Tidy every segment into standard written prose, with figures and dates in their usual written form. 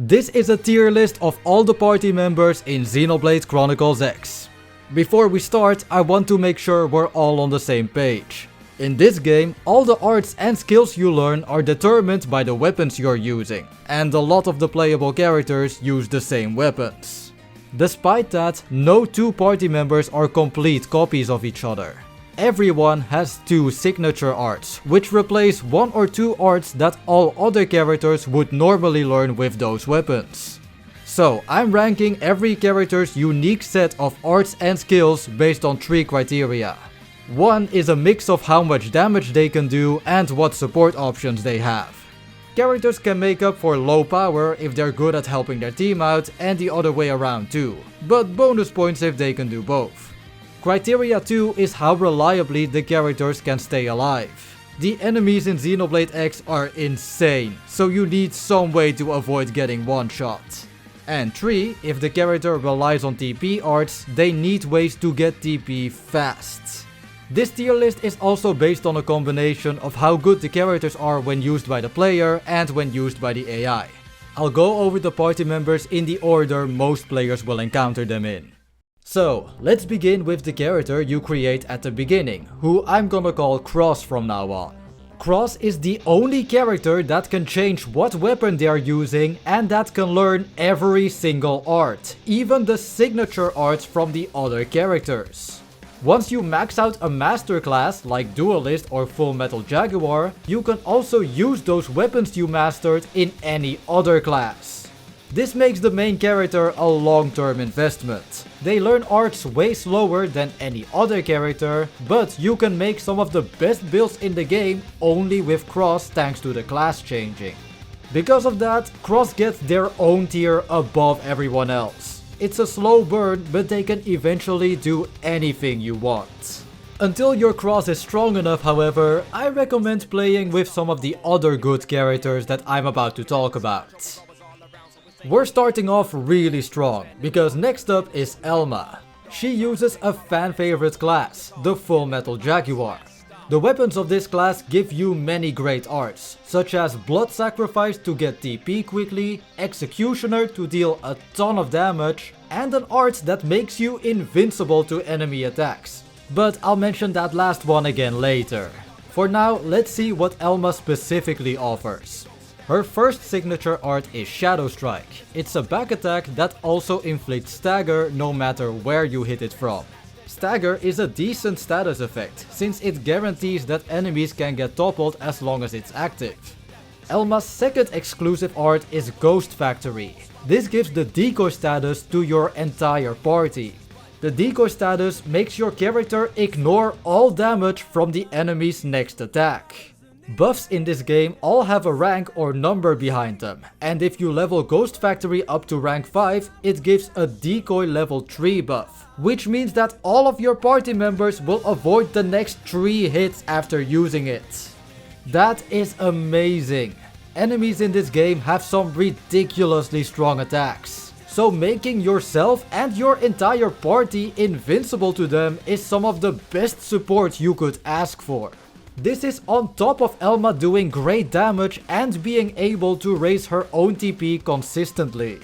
This is a tier list of all the party members in Xenoblade Chronicles X. Before we start, I want to make sure we're all on the same page. In this game, all the arts and skills you learn are determined by the weapons you're using, and a lot of the playable characters use the same weapons. Despite that, no two party members are complete copies of each other. Everyone has two signature arts, which replace one or two arts that all other characters would normally learn with those weapons. So, I'm ranking every character's unique set of arts and skills based on 3 criteria. One is a mix of how much damage they can do and what support options they have. Characters can make up for low power if they're good at helping their team out, and the other way around too, but bonus points if they can do both. Criteria 2 is how reliably the characters can stay alive. The enemies in Xenoblade X are insane, so you need some way to avoid getting one shot. And 3, if the character relies on TP arts, they need ways to get TP fast. This tier list is also based on a combination of how good the characters are when used by the player and when used by the AI. I'll go over the party members in the order most players will encounter them in. So, let's begin with the character you create at the beginning, who I'm gonna call Cross from now on. Cross is the only character that can change what weapon they are using and that can learn every single art, even the signature arts from the other characters. Once you max out a master class like Duelist or Full Metal Jaguar, you can also use those weapons you mastered in any other class. This makes the main character a long-term investment. They learn arts way slower than any other character, but you can make some of the best builds in the game only with Cross thanks to the class changing. Because of that, Cross gets their own tier above everyone else. It's a slow burn, but they can eventually do anything you want. Until your Cross is strong enough, however, I recommend playing with some of the other good characters that I'm about to talk about. We're starting off really strong, because next up is Elma. She uses a fan favorite class, the Full Metal Jaguar. The weapons of this class give you many great arts, such as Blood Sacrifice to get TP quickly, Executioner to deal a ton of damage, and an art that makes you invincible to enemy attacks. But I'll mention that last one again later. For now, let's see what Elma specifically offers. Her first signature art is Shadow Strike. It's a back attack that also inflicts stagger no matter where you hit it from. Stagger is a decent status effect, since it guarantees that enemies can get toppled as long as it's active. Elma's second exclusive art is Ghost Factory. This gives the decoy status to your entire party. The decoy status makes your character ignore all damage from the enemy's next attack. Buffs in this game all have a rank or number behind them, and if you level Ghost Factory up to rank 5, it gives a decoy level 3 buff, which means that all of your party members will avoid the next 3 hits after using it. That is amazing. Enemies in this game have some ridiculously strong attacks, so making yourself and your entire party invincible to them is some of the best support you could ask for. This is on top of Elma doing great damage and being able to raise her own TP consistently.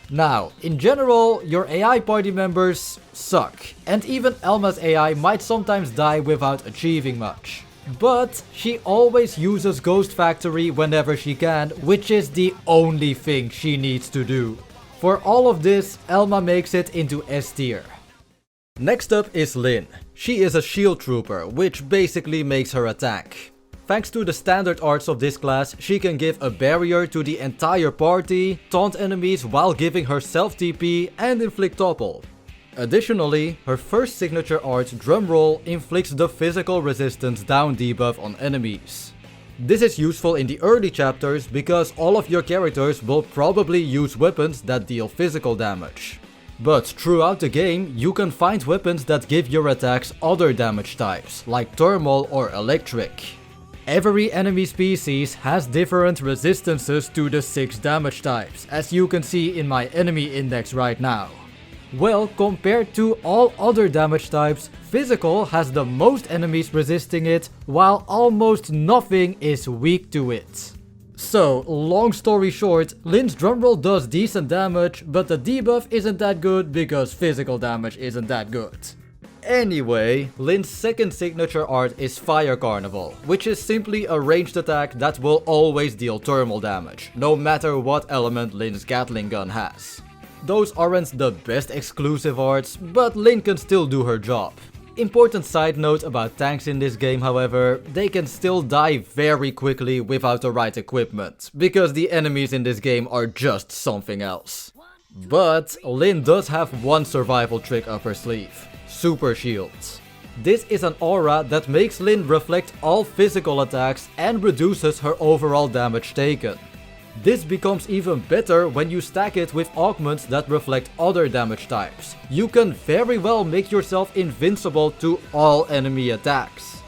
Now, in general, your AI party members suck, and even Elma's AI might sometimes die without achieving much. But she always uses Ghost Factory whenever she can, which is the only thing she needs to do. For all of this, Elma makes it into S tier. Next up is Lyn. She is a shield trooper, which basically makes her attack. Thanks to the standard arts of this class, she can give a barrier to the entire party, taunt enemies while giving herself TP, and inflict topple. Additionally, her first signature art, Drumroll, inflicts the physical resistance down debuff on enemies. This is useful in the early chapters because all of your characters will probably use weapons that deal physical damage. But throughout the game, you can find weapons that give your attacks other damage types, like Thermal or Electric. Every enemy species has different resistances to the 6 damage types, as you can see in my enemy index right now. Well, compared to all other damage types, Physical has the most enemies resisting it, while almost nothing is weak to it. So, long story short, Lin's drumroll does decent damage, but the debuff isn't that good because physical damage isn't that good. Anyway, Lin's second signature art is Fire Carnival, which is simply a ranged attack that will always deal thermal damage, no matter what element Lin's Gatling gun has. Those aren't the best exclusive arts, but Lin can still do her job. Important side note about tanks in this game, however, they can still die very quickly without the right equipment, because the enemies in this game are just something else. But Lin does have one survival trick up her sleeve: Super Shields. This is an aura that makes Lin reflect all physical attacks and reduces her overall damage taken. This becomes even better when you stack it with augments that reflect other damage types. You can very well make yourself invincible to all enemy attacks.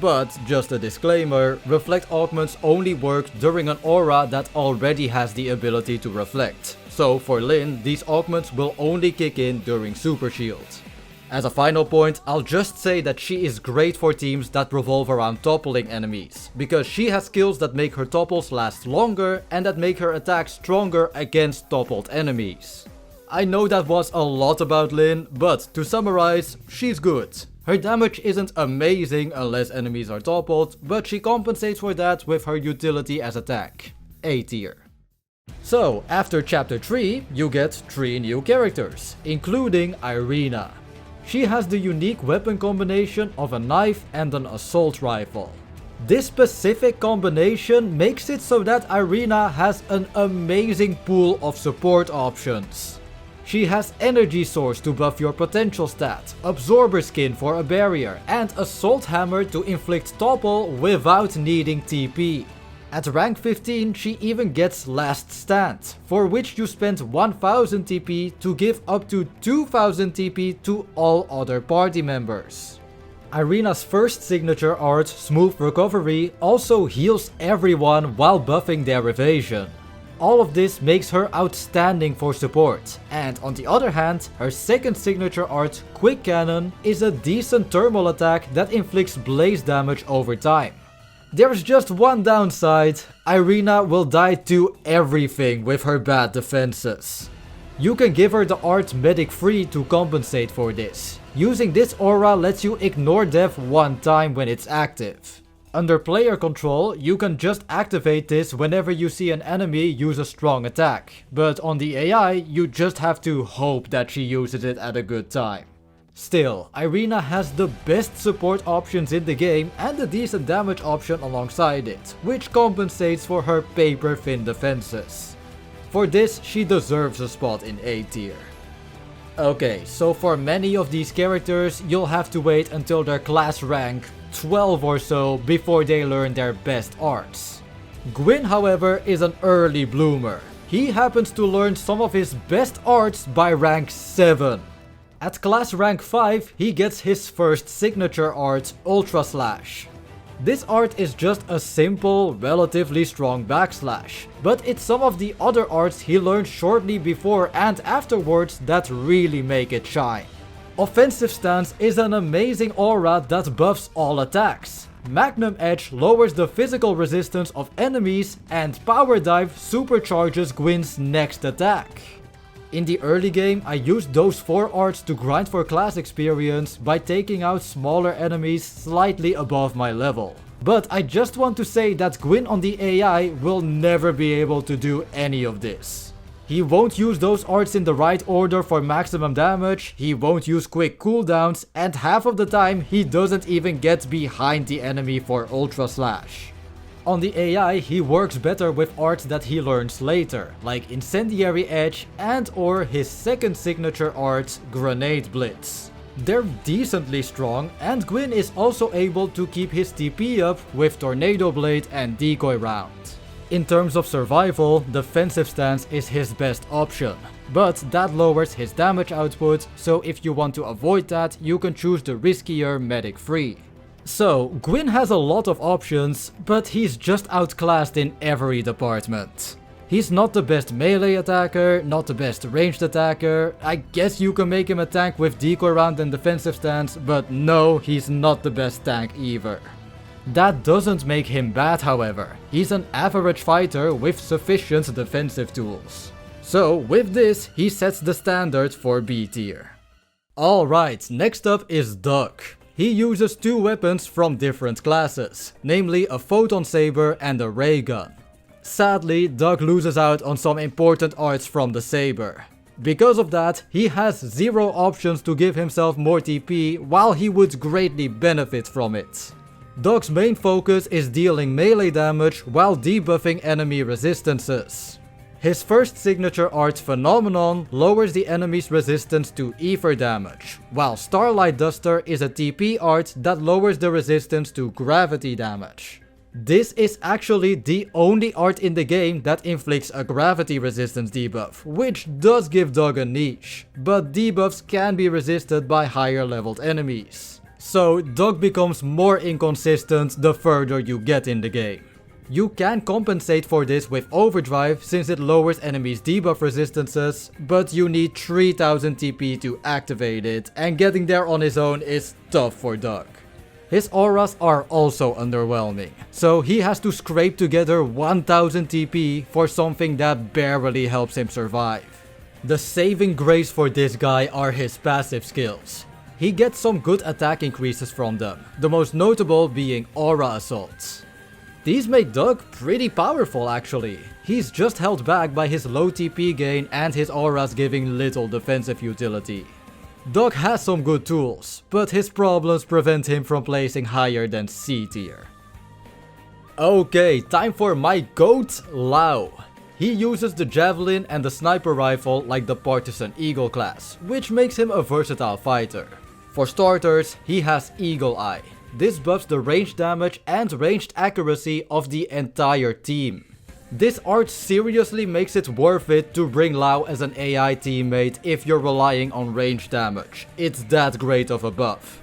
But just a disclaimer, reflect augments only work during an aura that already has the ability to reflect. So for Lin, these augments will only kick in during Super Shield. As a final point, I'll just say that she is great for teams that revolve around toppling enemies, because she has skills that make her topples last longer and that make her attacks stronger against toppled enemies. I know that was a lot about Lin, but to summarize, she's good. Her damage isn't amazing unless enemies are toppled, but she compensates for that with her utility as a tank. A tier. So, after chapter 3, you get 3 new characters, including Irina. She has the unique weapon combination of a knife and an assault rifle. This specific combination makes it so that Irina has an amazing pool of support options. She has Energy Source to buff your potential stat, Absorber Skin for a barrier, and Assault Hammer to inflict topple without needing TP. At rank 15 she even gets Last Stand, for which you spend 1000 TP to give up to 2000 TP to all other party members. Irina's first signature art, Smooth Recovery, also heals everyone while buffing their evasion. All of this makes her outstanding for support, and on the other hand, her second signature art, Quick Cannon, is a decent thermal attack that inflicts blaze damage over time. There's just one downside: Irina will die to everything with her bad defenses. You can give her the art Medic Free to compensate for this. Using this aura lets you ignore death one time when it's active. Under player control, you can just activate this whenever you see an enemy use a strong attack, but on the AI, you just have to hope that she uses it at a good time. Still, Irina has the best support options in the game and a decent damage option alongside it, which compensates for her paper thin defenses. For this, she deserves a spot in A tier. Okay, so for many of these characters, you'll have to wait until their class rank 12 or so before they learn their best arts. Gwin, however, is an early bloomer. He happens to learn some of his best arts by rank 7. At class rank 5, he gets his first signature art, Ultra Slash. This art is just a simple, relatively strong backslash, but it's some of the other arts he learned shortly before and afterwards that really make it shine. Offensive Stance is an amazing aura that buffs all attacks. Magnum Edge lowers the physical resistance of enemies, and Power Dive supercharges Gwyn's next attack. In the early game, I used those 4 arts to grind for class experience by taking out smaller enemies slightly above my level. But I just want to say that Gwyn on the AI will never be able to do any of this. He won't use those arts in the right order for maximum damage, he won't use quick cooldowns, and half of the time he doesn't even get behind the enemy for Ultra Slash. On the AI, he works better with arts that he learns later, like Incendiary Edge and or his second signature art, Grenade Blitz. They're decently strong, and Gwyn is also able to keep his TP up with Tornado Blade and Decoy Round. In terms of survival, Defensive Stance is his best option, but that lowers his damage output, so if you want to avoid that, you can choose the riskier Medic Free. So, Gwyn has a lot of options, but he's just outclassed in every department. He's not the best melee attacker, not the best ranged attacker. I guess you can make him a tank with Decoy Round and Defensive Stance, but no, he's not the best tank either. That doesn't make him bad, however. He's an average fighter with sufficient defensive tools. So with this, he sets the standard for B tier. Alright, next up is Doug. He uses two weapons from different classes, namely a photon saber and a ray gun. Sadly, Doug loses out on some important arts from the saber. Because of that, he has zero options to give himself more TP while he would greatly benefit from it. Doug's main focus is dealing melee damage while debuffing enemy resistances. His first signature art Phenomenon lowers the enemy's resistance to ether damage, while Starlight Duster is a TP art that lowers the resistance to gravity damage. This is actually the only art in the game that inflicts a gravity resistance debuff, which does give Doug a niche, but debuffs can be resisted by higher leveled enemies. So Doug becomes more inconsistent the further you get in the game. You can compensate for this with Overdrive since it lowers enemies' debuff resistances, but you need 3000 TP to activate it, and getting there on his own is tough for Doug. His auras are also underwhelming, so he has to scrape together 1000 TP for something that barely helps him survive. The saving grace for this guy are his passive skills. He gets some good attack increases from them, the most notable being Aura Assaults. These make Doug pretty powerful actually. He's just held back by his low TP gain and his auras giving little defensive utility. Doug has some good tools, but his problems prevent him from placing higher than C tier. Okay, time for my GOAT, Lau. He uses the Javelin and the Sniper Rifle like the Partisan Eagle class, which makes him a versatile fighter. For starters, he has Eagle Eye. This buffs the range damage and ranged accuracy of the entire team. This art seriously makes it worth it to bring Lau as an AI teammate if you're relying on range damage. It's that great of a buff.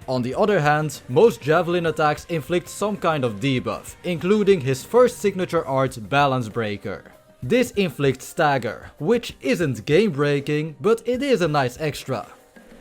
On the other hand, most Javelin attacks inflict some kind of debuff, including his first signature art Balance Breaker. This inflicts stagger, which isn't game breaking, but it is a nice extra.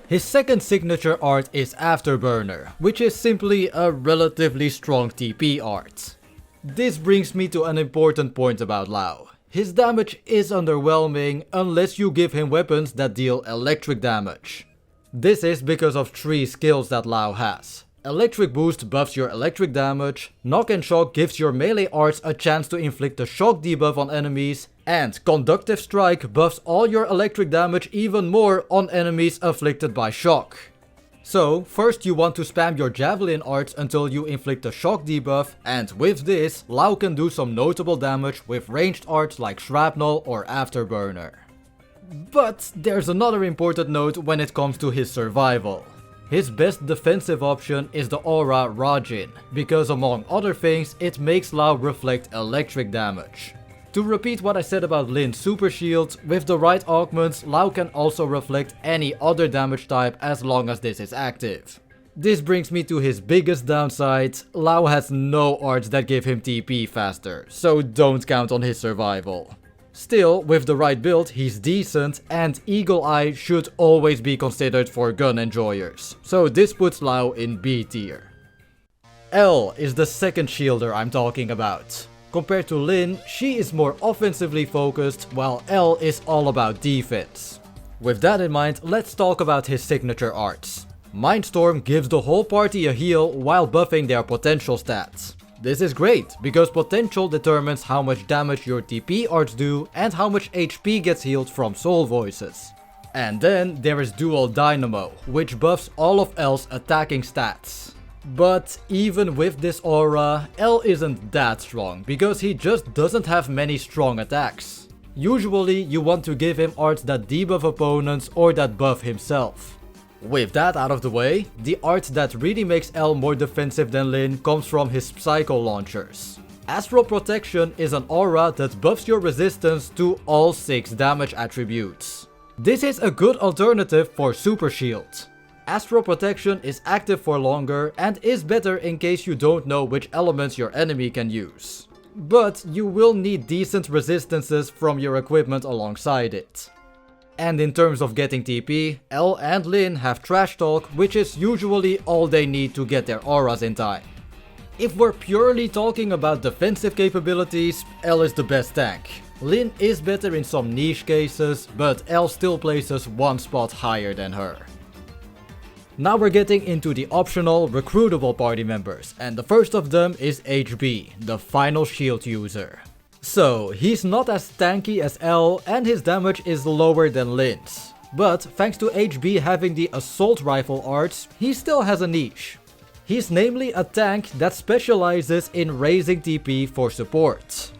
His second signature art is Afterburner, which is simply a relatively strong TP art. This brings me to an important point about Lau. His damage is underwhelming unless you give him weapons that deal electric damage. This is because of 3 skills that Lau has. Electric Boost buffs your electric damage, Knock and Shock gives your melee arts a chance to inflict a shock debuff on enemies, and Conductive Strike buffs all your electric damage even more on enemies afflicted by shock. So, first you want to spam your Javelin arts until you inflict a shock debuff, and with this, Lau can do some notable damage with ranged arts like Shrapnel or Afterburner. But there's another important note when it comes to his survival. His best defensive option is the aura Rajin, because among other things it makes Lau reflect electric damage. To repeat what I said about Lin's super shield, with the right augments Lau can also reflect any other damage type as long as this is active. This brings me to his biggest downside. Lau has no arts that give him TP faster, so don't count on his survival. Still, with the right build, he's decent, and Eagle Eye should always be considered for gun enjoyers, so this puts Lau in B tier. L is the second shielder I'm talking about. Compared to Lin, she is more offensively focused, while L is all about defense. With that in mind, let's talk about his signature arts. Mindstorm gives the whole party a heal while buffing their potential stats. This is great, because potential determines how much damage your TP arts do and how much HP gets healed from soul voices. And then there is Dual Dynamo, which buffs all of L's attacking stats. But even with this aura, L isn't that strong, because he just doesn't have many strong attacks. Usually you want to give him arts that debuff opponents or that buff himself. With that out of the way, the art that really makes L more defensive than Lin comes from his Psycho Launchers. Astral Protection is an aura that buffs your resistance to all 6 damage attributes. This is a good alternative for Super Shield. Astral Protection is active for longer and is better in case you don't know which elements your enemy can use. But you will need decent resistances from your equipment alongside it. And in terms of getting TP, L and Lin have Trash Talk, which is usually all they need to get their auras in time. If we're purely talking about defensive capabilities, Elle is the best tank. Lyn is better in some niche cases, but Elle still places one spot higher than her. Now we're getting into the optional recruitable party members, and the first of them is HB, the final shield user. So, he's not as tanky as Elle and his damage is lower than Lyn's. But thanks to HB having the assault rifle arts, he still has a niche. He's namely a tank that specializes in raising TP for support.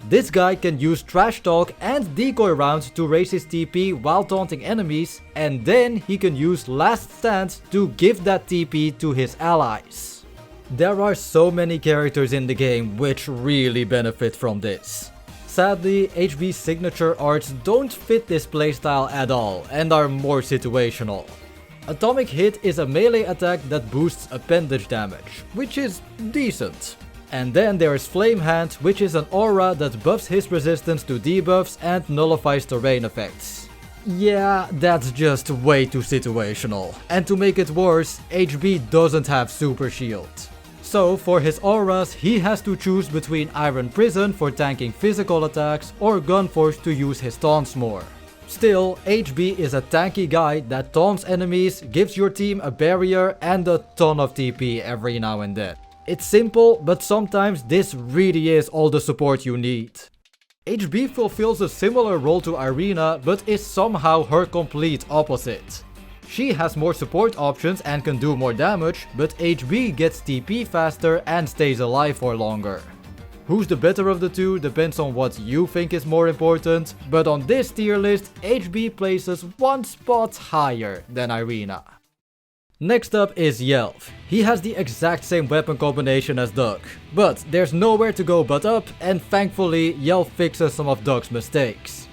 This guy can use trash talk and decoy rounds to raise his TP while taunting enemies, and then he can use last stand to give that TP to his allies. There are so many characters in the game which really benefit from this. Sadly, HB's signature arts don't fit this playstyle at all and are more situational. Atomic Hit is a melee attack that boosts appendage damage, which is decent. And then there is Flame Hand, which is an aura that buffs his resistance to debuffs and nullifies terrain effects. Yeah, that's just way too situational. And to make it worse, HB doesn't have super shield. So for his auras, he has to choose between Iron Prison for tanking physical attacks or Gun Force to use his taunts more. Still, HB is a tanky guy that taunts enemies, gives your team a barrier and a ton of TP every now and then. It's simple, but sometimes this really is all the support you need. HB fulfills a similar role to Irina, but is somehow her complete opposite. She has more support options and can do more damage, but HB gets TP faster and stays alive for longer. Who's the better of the two depends on what you think is more important, but on this tier list, HB places one spot higher than Irina. Next up is Yelv. He has the exact same weapon combination as Doug, but there's nowhere to go but up, and thankfully Yelv fixes some of Doug's mistakes.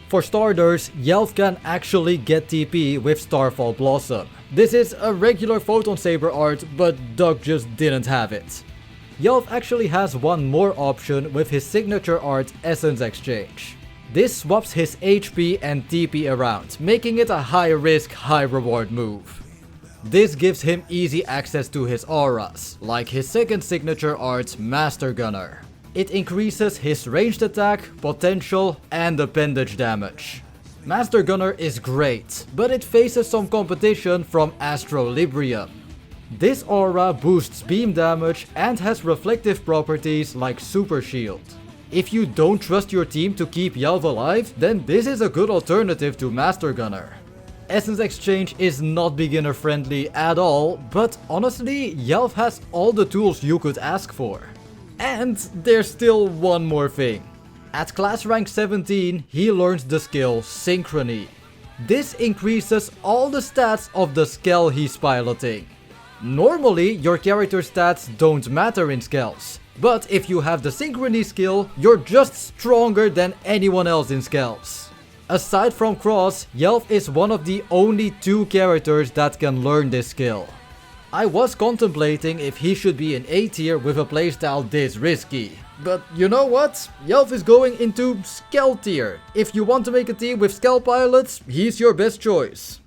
For starters, Yelv can actually get TP with Starfall Blossom. This is a regular Photon Saber art, but Doug just didn't have it. Yelv actually has one more option with his signature art Essence Exchange. This swaps his HP and TP around, making it a high risk, high reward move. This gives him easy access to his auras, like his second signature art, Master Gunner. It increases his ranged attack, potential, and appendage damage. Master Gunner is great, but it faces some competition from Astro Librium. This aura boosts beam damage and has reflective properties like Super Shield. If you don't trust your team to keep Yelv alive, then this is a good alternative to Master Gunner. Essence Exchange is not beginner friendly at all, but honestly, Yelv has all the tools you could ask for. And there's still one more thing. At class rank 17, he learns the skill Synchrony. This increases all the stats of the Skell he's piloting. Normally, your character stats don't matter in Skells, but if you have the Synchrony skill, you're just stronger than anyone else in Skells. Aside from Cross, Yelv is one of the only two characters that can learn this skill. I was contemplating if he should be in A tier with a playstyle this risky. But you know what? Yelv is going into Skell tier. If you want to make a team with Skell pilots, he's your best choice.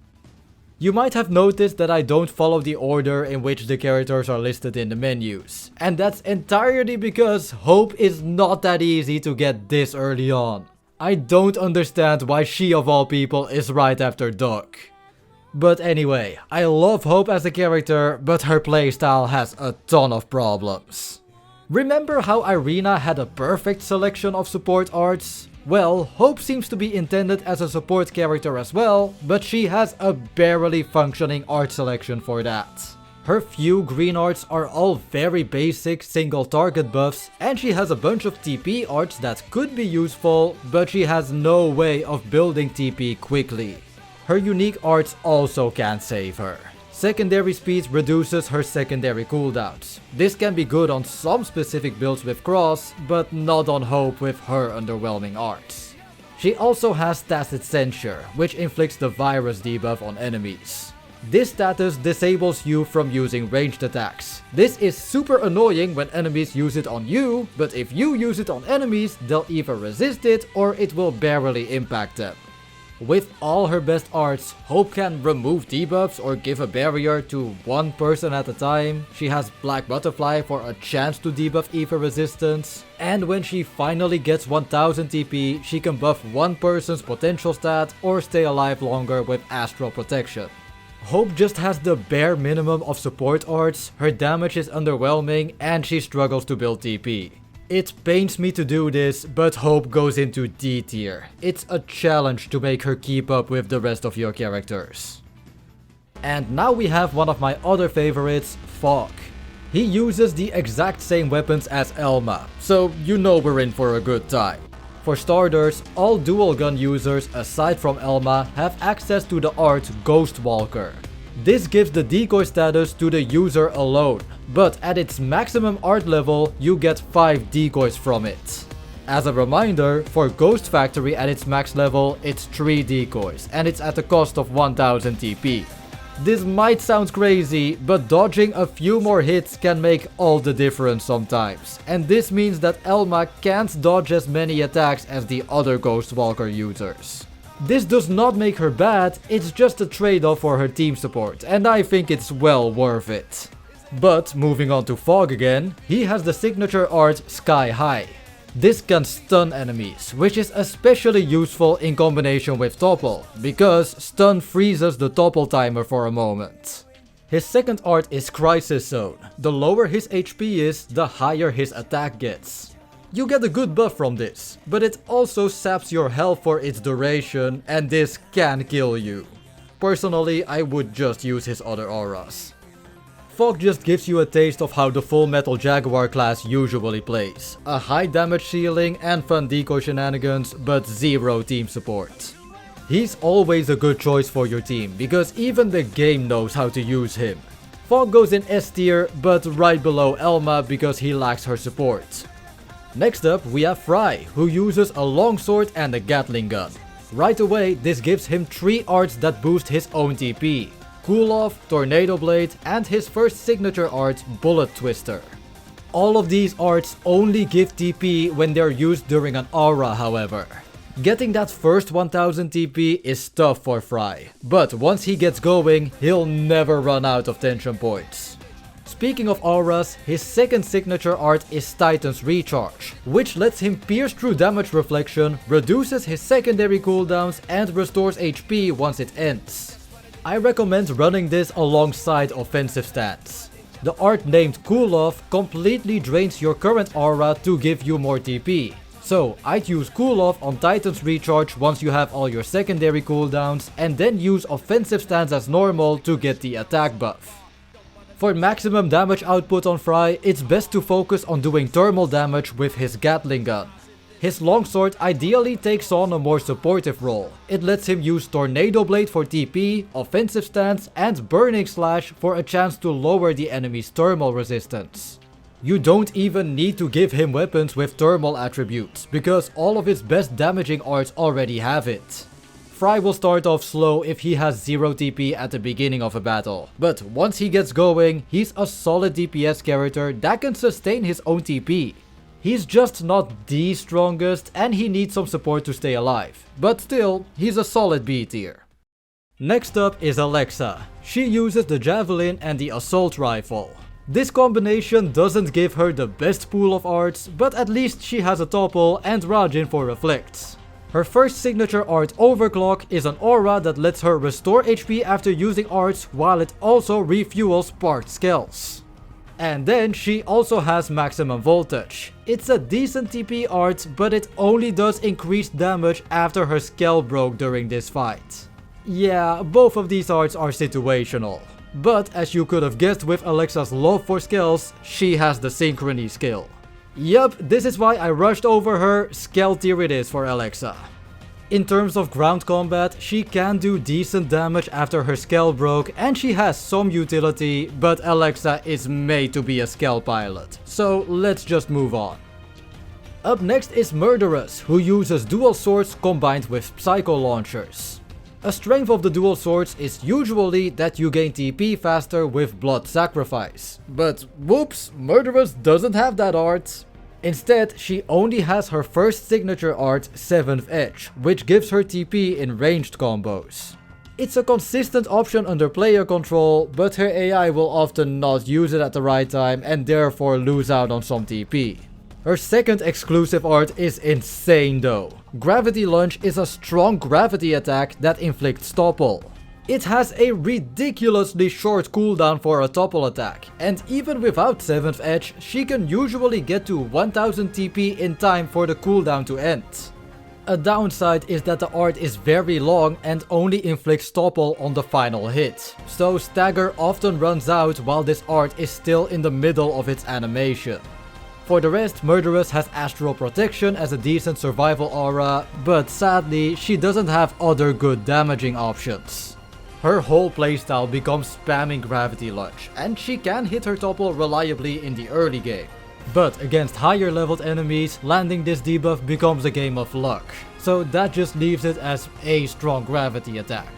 You might have noticed that I don't follow the order in which the characters are listed in the menus. And that's entirely because Hope is not that easy to get this early on. I don't understand why she of all people is right after Doug. But anyway, I love Hope as a character, but her playstyle has a ton of problems. Remember how Irina had a perfect selection of support arts? Well, Hope seems to be intended as a support character as well, but she has a barely functioning art selection for that. Her few green arts are all very basic single target buffs, and she has a bunch of TP arts that could be useful, but she has no way of building TP quickly. Her unique arts also can't save her. Secondary speed reduces her secondary cooldowns. This can be good on some specific builds with Cross, but not on Hope with her underwhelming arts. She also has Tacit Censure, which inflicts the virus debuff on enemies. This status disables you from using ranged attacks. This is super annoying when enemies use it on you, but if you use it on enemies, they'll either resist it or it will barely impact them. With all her best arts, Hope can remove debuffs or give a barrier to one person at a time. She has Black Butterfly for a chance to debuff Ether resistance. And when she finally gets 1000 TP, she can buff one person's potential stat or stay alive longer with Astral Protection. Hope just has the bare minimum of support arts, her damage is underwhelming, and she struggles to build TP. It pains me to do this, but Hope goes into D tier. It's a challenge to make her keep up with the rest of your characters. And now we have one of my other favorites, Phog. He uses the exact same weapons as Elma, so you know we're in for a good time. For starters, all dual gun users aside from Elma have access to the art Ghost Walker. This gives the decoy status to the user alone, but at its maximum art level, you get 5 decoys from it. As a reminder, for Ghost Factory at its max level, it's 3 decoys, and it's at the cost of 1000 TP. This might sound crazy, but dodging a few more hits can make all the difference sometimes, and this means that Elma can't dodge as many attacks as the other Ghost Walker users. This does not make her bad, it's just a trade-off for her team support, and I think it's well worth it. But moving on to Phog again, he has the signature art Sky High. This can stun enemies, which is especially useful in combination with Topple, because stun freezes the Topple timer for a moment. His second art is Crisis Zone. The lower his HP is, the higher his attack gets. You get a good buff from this, but it also saps your health for its duration, and this can kill you. Personally, I would just use his other auras. Phog just gives you a taste of how the Full Metal Jaguar class usually plays. A high damage ceiling and fun decoy shenanigans, but zero team support. He's always a good choice for your team, because even the game knows how to use him. Phog goes in S tier, but right below Elma because he lacks her support. Next up, we have Frye, who uses a longsword and a Gatling gun. Right away, this gives him 3 arts that boost his own TP. Cool Off, Tornado Blade, and his first signature art, Bullet Twister. All of these arts only give TP when they're used during an aura, however. Getting that first 1000 TP is tough for Frye, but once he gets going, he'll never run out of tension points. Speaking of auras, his second signature art is Titan's Recharge, which lets him pierce through damage reflection, reduces his secondary cooldowns, and restores HP once it ends. I recommend running this alongside offensive stance. The art named Cool Off completely drains your current aura to give you more TP. So I'd use Cool Off on Titan's Recharge once you have all your secondary cooldowns, and then use offensive stance as normal to get the attack buff. For maximum damage output on Frye, it's best to focus on doing thermal damage with his Gatling gun. His longsword ideally takes on a more supportive role. It lets him use Tornado Blade for TP, offensive stance, and Burning Slash for a chance to lower the enemy's thermal resistance. You don't even need to give him weapons with thermal attributes, because all of his best damaging arts already have it. Frye will start off slow if he has 0 TP at the beginning of a battle, but once he gets going, he's a solid DPS character that can sustain his own TP. He's just not the strongest and he needs some support to stay alive, but still, he's a solid B tier. Next up is Alexa. She uses the Javelin and the Assault Rifle. This combination doesn't give her the best pool of arts, but at least she has a Topple and Rajin for Reflects. Her first signature art, Overclock, is an aura that lets her restore HP after using arts while it also refuels parked skells. And then she also has Maximum Voltage. It's a decent TP art, but it only does increased damage after her skell broke during this fight. Yeah, both of these arts are situational. But as you could have guessed with Alexa's love for skills, she has the Synchrony skill. Yup, this is why I rushed over her. Skell tier it is for Alexa. In terms of ground combat, she can do decent damage after her skell broke and she has some utility, but Alexa is made to be a skell pilot. So let's just move on. Up next is Murderess, who uses dual swords combined with psycho launchers. A strength of the dual swords is usually that you gain TP faster with blood sacrifice. But whoops, Murderess doesn't have that art. Instead, she only has her first signature art, 7th Edge, which gives her TP in ranged combos. It's a consistent option under player control, but her AI will often not use it at the right time and therefore lose out on some TP. Her second exclusive art is insane though. Gravity Lunge is a strong gravity attack that inflicts topple. It has a ridiculously short cooldown for a topple attack, and even without 7th Edge, she can usually get to 1000 TP in time for the cooldown to end. A downside is that the art is very long and only inflicts topple on the final hit, so stagger often runs out while this art is still in the middle of its animation. For the rest, Murderess has Astral Protection as a decent survival aura, but sadly, she doesn't have other good damaging options. Her whole playstyle becomes spamming Gravity Lunge, and she can hit her topple reliably in the early game. But against higher leveled enemies, landing this debuff becomes a game of luck, so that just leaves it as a strong gravity attack.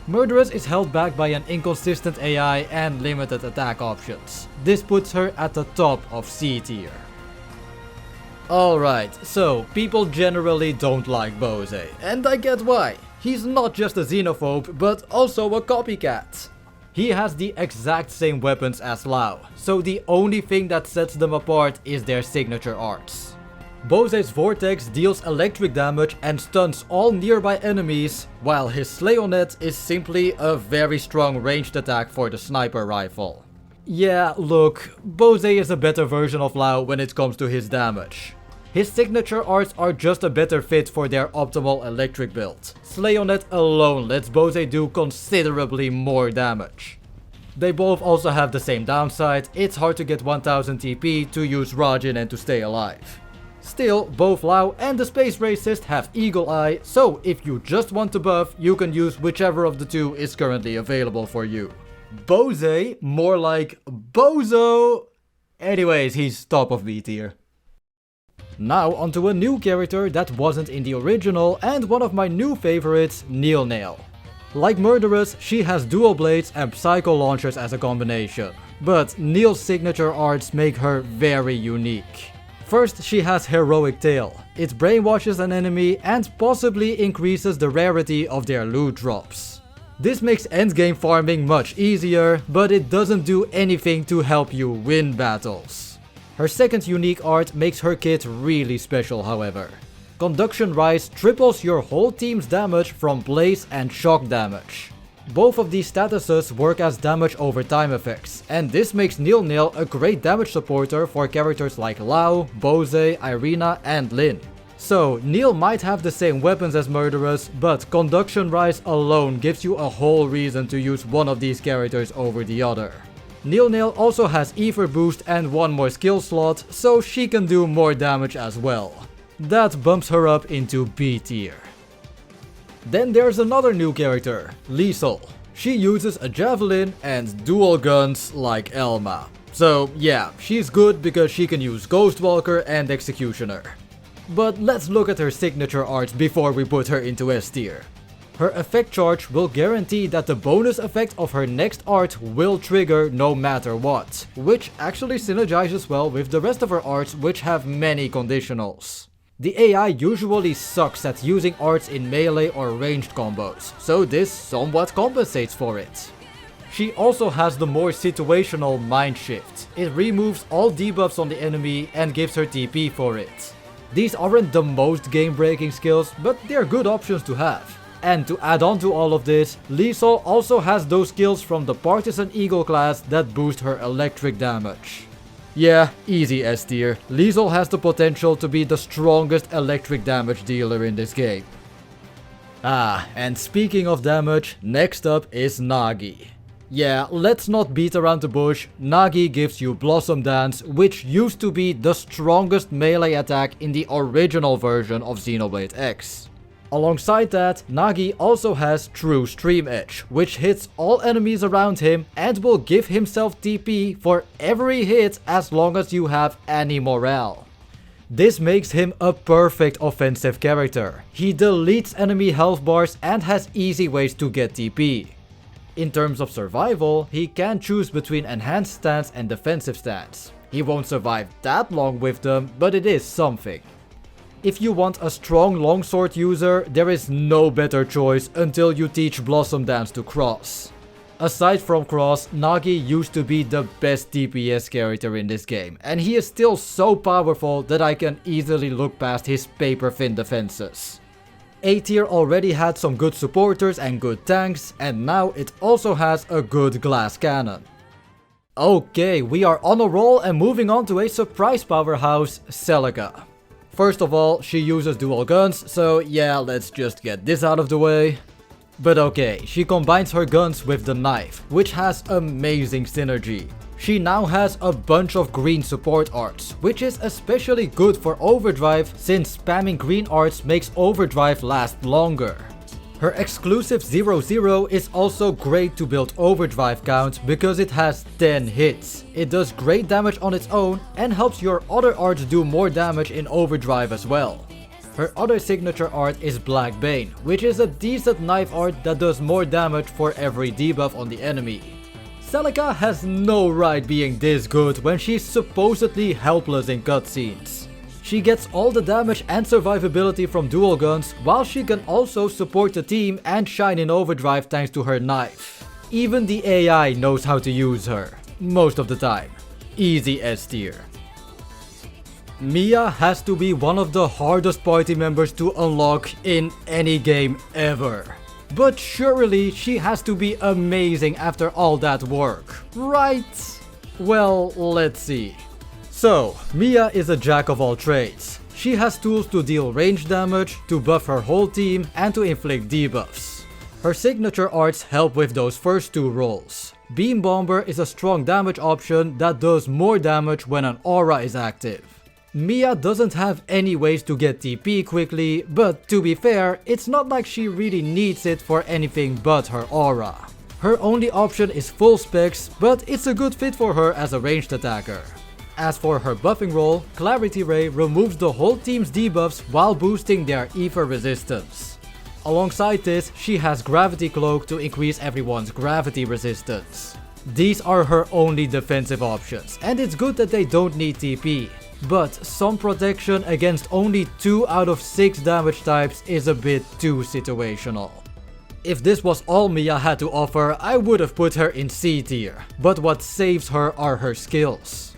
Murderess is held back by an inconsistent AI and limited attack options. This puts her at the top of C tier. Alright, so people generally don't like Bozo, and I get why. He's not just a xenophobe, but also a copycat. He has the exact same weapons as Lau, so the only thing that sets them apart is their signature arts. Bozo's Vortex deals electric damage and stuns all nearby enemies, while his Sleonet is simply a very strong ranged attack for the sniper rifle. Yeah, look, Bozo is a better version of Lau when it comes to his damage. His signature arts are just a better fit for their optimal electric build. Sleonet alone lets Bozo do considerably more damage. They both also have the same downside, it's hard to get 1000 TP to use Rajin and to stay alive. Still, both Lau and the Space Racist have Eagle Eye, so if you just want to buff, you can use whichever of the two is currently available for you. Bozo? More like Bozo! Anyways, he's top of B tier. Now onto a new character that wasn't in the original and one of my new favorites, Neilnail. Like Murderess, she has dual blades and psycho launchers as a combination, but Neil's signature arts make her very unique. First, she has Heroic Tail. It brainwashes an enemy and possibly increases the rarity of their loot drops. This makes endgame farming much easier, but it doesn't do anything to help you win battles. Her second unique art makes her kit really special, however. Conduction Rise triples your whole team's damage from blaze and shock damage. Both of these statuses work as damage over time effects, and this makes Neilnail a great damage supporter for characters like Lau, Bozo, Irina, and Lin. So, Neil might have the same weapons as Murderess, but Conduction Rise alone gives you a whole reason to use one of these characters over the other. Neilnail also has Ether Boost and one more skill slot, so she can do more damage as well. That bumps her up into B tier. Then there's another new character, Liesel. She uses a javelin and dual guns like Elma. So yeah, she's good because she can use Ghostwalker and Executioner. But let's look at her signature arts before we put her into S tier. Her effect charge will guarantee that the bonus effect of her next art will trigger no matter what, which actually synergizes well with the rest of her arts, which have many conditionals. The AI usually sucks at using arts in melee or ranged combos, so this somewhat compensates for it. She also has the more situational Mind Shift. It removes all debuffs on the enemy and gives her TP for it. These aren't the most game-breaking skills, but they're good options to have. And to add on to all of this, Liesel also has those skills from the Partisan Eagle class that boost her electric damage. Yeah, easy S tier. Liesel has the potential to be the strongest electric damage dealer in this game. And speaking of damage, next up is Nagi. Yeah, let's not beat around the bush, Nagi gives you Blossom Dance, which used to be the strongest melee attack in the original version of Xenoblade X. Alongside that, Nagi also has True Stream Edge, which hits all enemies around him and will give himself TP for every hit as long as you have any morale. This makes him a perfect offensive character. He deletes enemy health bars and has easy ways to get TP. In terms of survival, he can choose between enhanced stance and defensive stance. He won't survive that long with them, but it is something. If you want a strong longsword user, there is no better choice until you teach Blossom Dance to Cross. Aside from Cross, Nagi used to be the best DPS character in this game, and he is still so powerful that I can easily look past his paper thin defenses. A tier already had some good supporters and good tanks, and now it also has a good glass cannon. Okay, we are on a roll and moving on to a surprise powerhouse, Celica. First of all, she uses dual guns, so yeah, let's just get this out of the way. But okay, she combines her guns with the knife, which has amazing synergy. She now has a bunch of green support arts, which is especially good for overdrive since spamming green arts makes overdrive last longer. Her exclusive 0-0 is also great to build overdrive count because it has 10 hits. It does great damage on its own and helps your other arts do more damage in overdrive as well. Her other signature art is Black Bane, which is a decent knife art that does more damage for every debuff on the enemy. Celica has no right being this good when she's supposedly helpless in cutscenes. She gets all the damage and survivability from dual guns, while she can also support the team and shine in overdrive thanks to her knife. Even the AI knows how to use her, most of the time. Easy S tier. Mia has to be one of the hardest party members to unlock in any game ever. But surely she has to be amazing after all that work, right? Well, let's see. So, Mia is a jack of all trades. She has tools to deal range damage, to buff her whole team, and to inflict debuffs. Her signature arts help with those first two roles. Beam Bomber is a strong damage option that does more damage when an aura is active. Mia doesn't have any ways to get TP quickly, but to be fair, it's not like she really needs it for anything but her aura. Her only option is full specs, but it's a good fit for her as a ranged attacker. As for her buffing role, Clarity Ray removes the whole team's debuffs while boosting their ether resistance. Alongside this, she has Gravity Cloak to increase everyone's gravity resistance. These are her only defensive options, and it's good that they don't need TP. But some protection against only 2 out of 6 damage types is a bit too situational. If this was all Mia had to offer, I would have put her in C tier, but what saves her are her skills.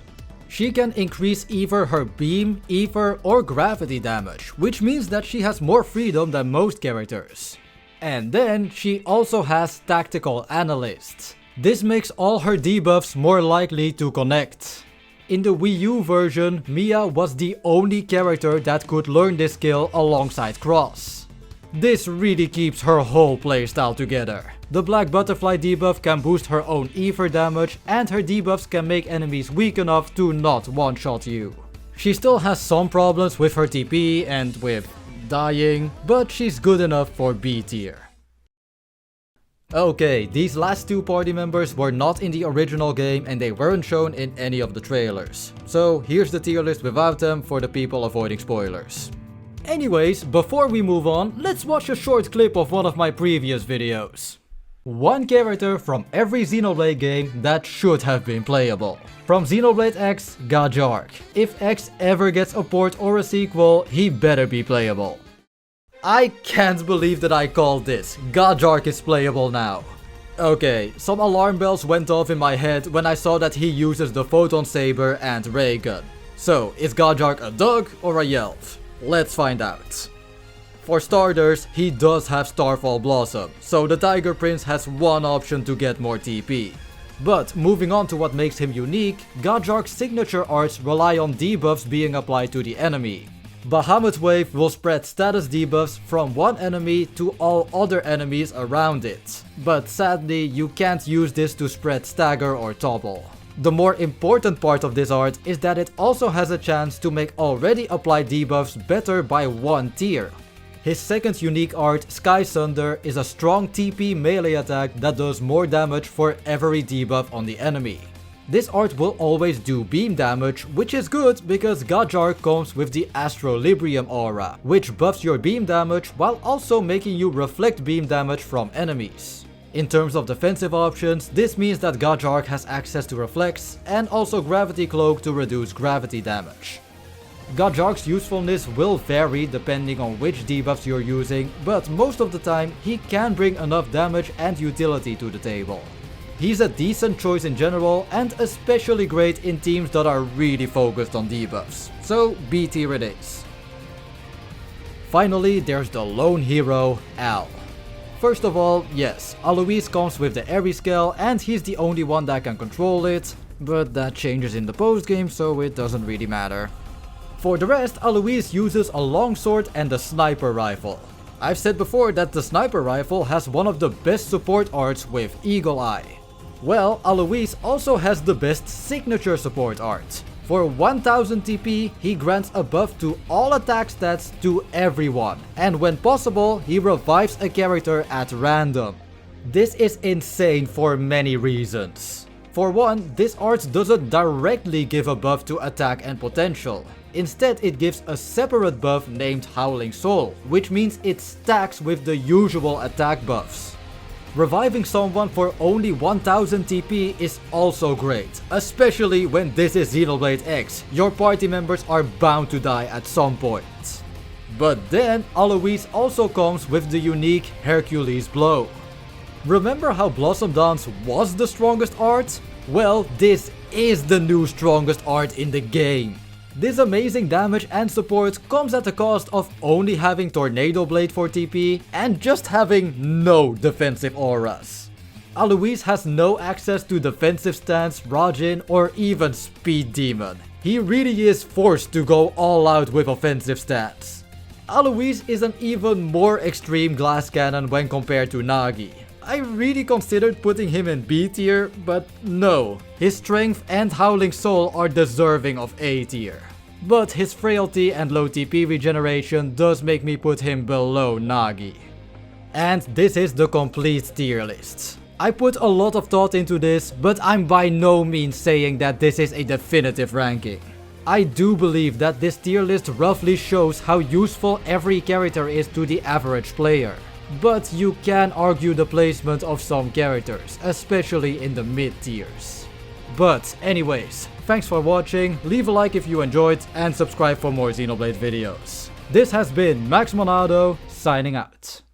She can increase either her beam, ether, or gravity damage, which means that she has more freedom than most characters. And then she also has Tactical Analyst. This makes all her debuffs more likely to connect. In the Wii U version, Mia was the only character that could learn this skill alongside Cross. This really keeps her whole playstyle together. The Black Butterfly debuff can boost her own ether damage, and her debuffs can make enemies weak enough to not one-shot you. She still has some problems with her TP and with dying, but she's good enough for B tier. Okay, these last two party members were not in the original game and they weren't shown in any of the trailers. So here's the tier list without them for the people avoiding spoilers. Anyways, before we move on, let's watch a short clip of one of my previous videos. One character from every Xenoblade game that should have been playable. From Xenoblade X, Gajark. If X ever gets a port or a sequel, he better be playable. I can't believe that I called this. Gajark is playable now. Okay, some alarm bells went off in my head when I saw that he uses the Photon Saber and Ray Gun. So, is Gajark a dog or a Yelv? Let's find out. For starters, he does have Starfall Blossom, so the Tiger Prince has one option to get more TP. But moving on to what makes him unique, Gajark's signature arts rely on debuffs being applied to the enemy. Bahamut Wave will spread status debuffs from one enemy to all other enemies around it. But sadly, you can't use this to spread stagger or topple. The more important part of this art is that it also has a chance to make already applied debuffs better by 1 tier. His second unique art, Sky Sunder, is a strong TP melee attack that does more damage for every debuff on the enemy. This art will always do beam damage, which is good because Gajark comes with the Astrolibrium aura, which buffs your beam damage while also making you reflect beam damage from enemies. In terms of defensive options, this means that Gajark has access to Reflex and also Gravity Cloak to reduce gravity damage. Gajark's usefulness will vary depending on which debuffs you're using, but most of the time he can bring enough damage and utility to the table. He's a decent choice in general and especially great in teams that are really focused on debuffs, so B tier it is. Finally, there's the lone hero, Al. First of all, yes, Alois comes with the Airy Scale and he's the only one that can control it, but that changes in the postgame, so it doesn't really matter. For the rest, Alois uses a longsword and a sniper rifle. I've said before that the sniper rifle has one of the best support arts with Eagle Eye. Well, Alois also has the best signature support art. For 1000 TP, he grants a buff to all attack stats to everyone, and when possible, he revives a character at random. This is insane for many reasons. For one, this art doesn't directly give a buff to attack and potential. Instead, it gives a separate buff named Howling Soul, which means it stacks with the usual attack buffs. Reviving someone for only 1000 TP is also great, especially when this is Xenoblade X. Your party members are bound to die at some point. But then, Alois also comes with the unique Hercules Blow. Remember how Blossom Dance was the strongest art? Well, this is the new strongest art in the game. This amazing damage and support comes at the cost of only having Tornado Blade for TP and just having no defensive auras. Alois has no access to defensive stance, Rajin, or even Speed Demon. He really is forced to go all out with offensive stance. Alois is an even more extreme glass cannon when compared to Nagi. I really considered putting him in B tier, but no. His strength and Howling Soul are deserving of A tier. But his frailty and low TP regeneration does make me put him below Nagi. And this is the complete tier list. I put a lot of thought into this, but I'm by no means saying that this is a definitive ranking. I do believe that this tier list roughly shows how useful every character is to the average player. But you can argue the placement of some characters, especially in the mid tiers. But anyways, thanks for watching, leave a like if you enjoyed and subscribe for more Xenoblade videos. This has been Maxmonado, signing out.